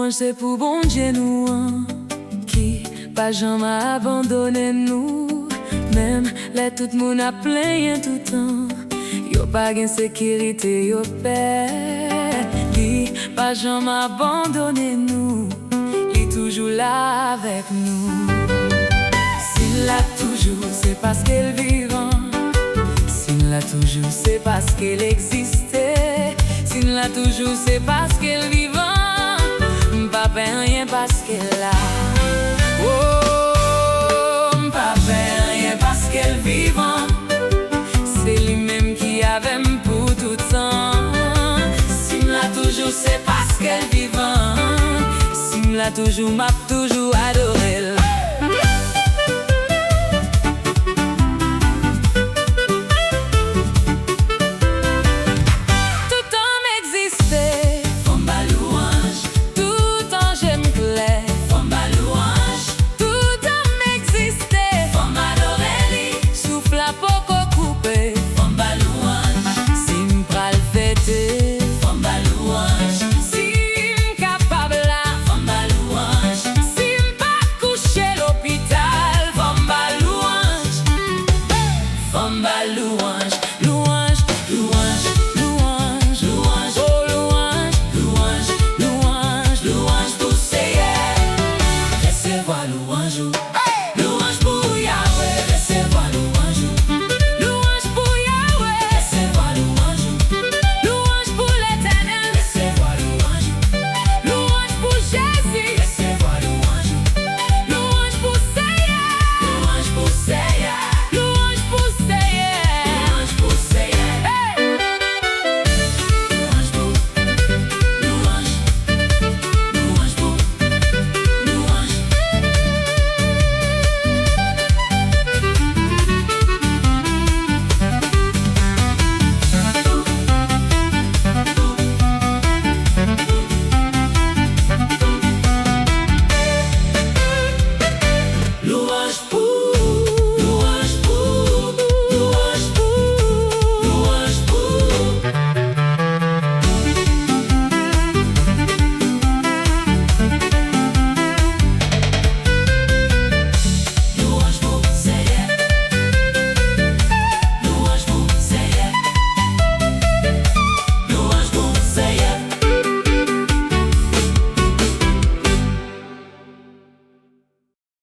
louange c'est pour bon Dieu nous qui pas jamais abandonné nous. Même les tout moun a plaint tout temps, yo pas gen sécurité yo paix. Li pas jamais abandonné nous, li toujours là avec nous. S'il l'a toujours c'est parce qu'elle vivant, s'il l'a toujours c'est parce qu'elle existait, s'il l'a toujours c'est parce qu'elle vivant, pas rien parce qu'elle a. Oh, pas rien parce qu'elle vivant, c'est lui-même qui avait pour tout temps. S'il l'a toujours c'est parce qu'elle vivant, s'il l'a toujours m'a toujours adoré.